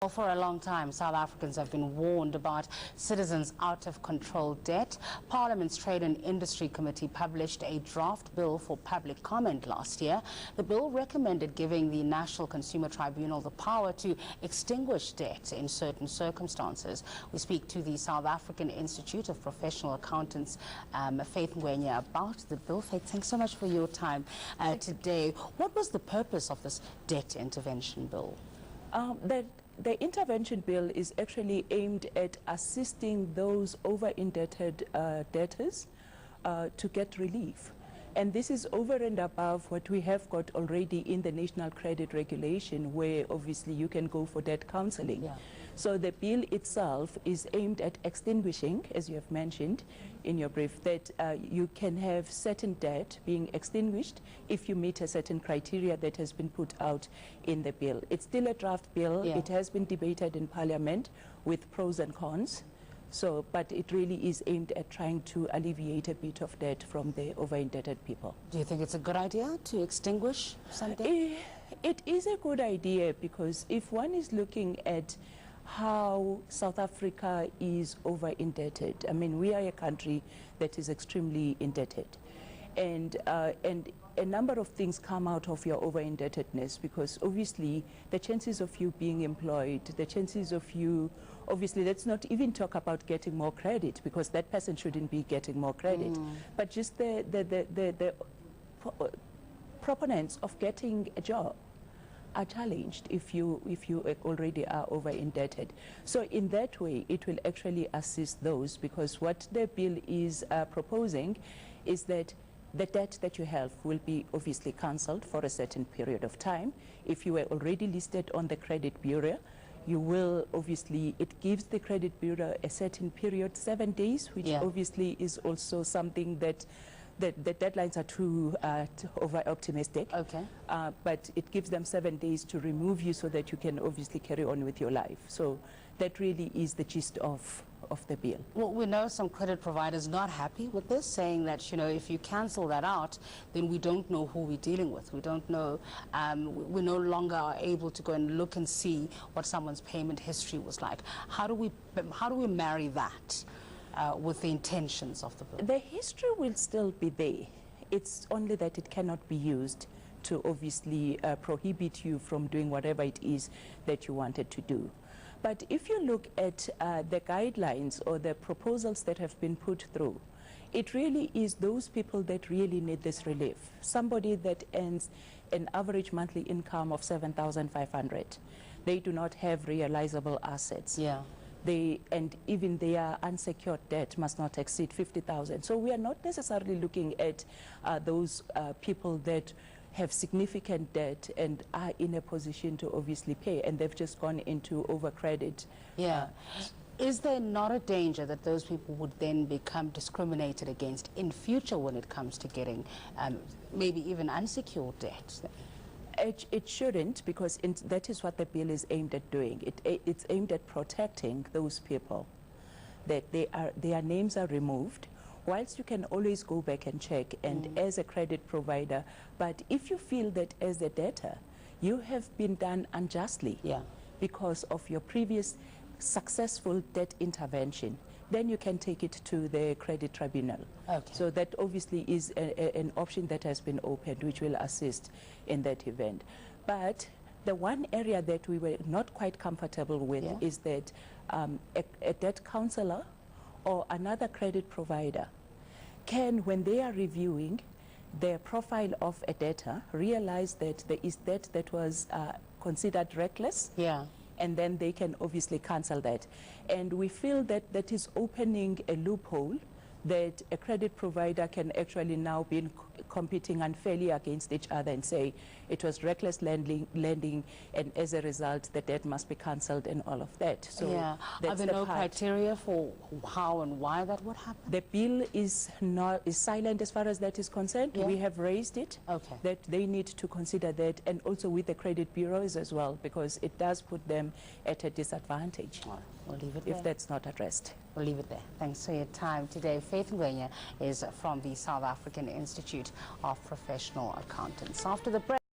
Well, for a long time, South Africans have been warned about citizens' out-of-control debt. Parliament's Trade and Industry Committee published a draft bill for public comment last year. The bill recommended giving the National Consumer Tribunal the power to extinguish debt in certain circumstances. We speak to the South African Institute of Professional Accountants, Faith Ngwenya, about the bill. Faith, thanks so much for your time today. What was the purpose of this debt intervention bill? The intervention bill is actually aimed at assisting those over-indebted debtors to get relief. And this is over and above what we have got already in the National Credit Regulation, where obviously you can go for debt counseling. Yeah. So the bill itself is aimed at extinguishing, as you have mentioned in your brief, that you can have certain debt being extinguished if you meet a certain criteria that has been put out in the bill. It's still a draft bill. Yeah. It has been debated in Parliament with pros and cons. So, but it really is aimed at trying to alleviate a bit of debt from the over-indebted people. Do you think it's a good idea to extinguish some debt? It is a good idea, because if one is looking at how South Africa is over-indebted, I mean, we are a country that is extremely indebted. And a number of things come out of your over-indebtedness, because obviously the chances of you being employed, the chances of you, obviously let's not even talk about getting more credit, because that person shouldn't be getting more credit, but just the proponents of getting a job are challenged if you already are over-indebted. So in that way, it will actually assist those, because what the bill is proposing is that the debt that you have will be obviously cancelled for a certain period of time. If you were already listed on the credit bureau, you will obviously, it gives the credit bureau a certain period, 7 days, which obviously is also something that the deadlines are too over-optimistic. Okay. But it gives them 7 days to remove you so that you can obviously carry on with your life. So that really is the gist of the bill. Well, we know some credit providers not happy with this, saying that, you know, if you cancel that out, then we don't know who we're dealing with. We don't know, we no longer are able to go and look and see what someone's payment history was like. How do we marry that with the intentions of the bill? The history will still be there. It's only that it cannot be used to obviously prohibit you from doing whatever it is that you wanted to do. But if you look at the guidelines or the proposals that have been put through, it really is those people that really need this relief. Somebody that earns an average monthly income of 7,500. They do not have realizable assets. Yeah. And even their unsecured debt must not exceed 50,000. So we are not necessarily looking at those people that have significant debt and are in a position to obviously pay, and they've just gone into overcredit. Yeah. Is there not a danger that those people would then become discriminated against in future when it comes to getting maybe even unsecured debt? It shouldn't, because that is what the bill is aimed at doing. It's aimed at protecting those people, that their names are removed, whilst you can always go back and check, and as a credit provider, but if you feel that as a debtor, you have been done unjustly because of your previous successful debt intervention, then you can take it to the credit tribunal. Okay. So that obviously is an option that has been opened, which will assist in that event. But the one area that we were not quite comfortable with is that a debt counselor or another credit provider can, when they are reviewing the profile of a debtor, realize that there is debt that was considered reckless. Yeah. And then they can obviously cancel that. And we feel that that is opening a loophole that a credit provider can actually now be competing unfairly against each other and say it was reckless lending, and as a result the debt must be cancelled and all of that. So are there no criteria for how and why that would happen? The bill is silent as far as that is concerned. We have raised it, that they need to consider that, and also with the credit bureaus as well, because it does put them at a disadvantage. We'll leave it if that's not addressed. We'll leave it there. Thanks for your time today. Faith Ngwenya is from the South African Institute of Professional Accountants. After the break.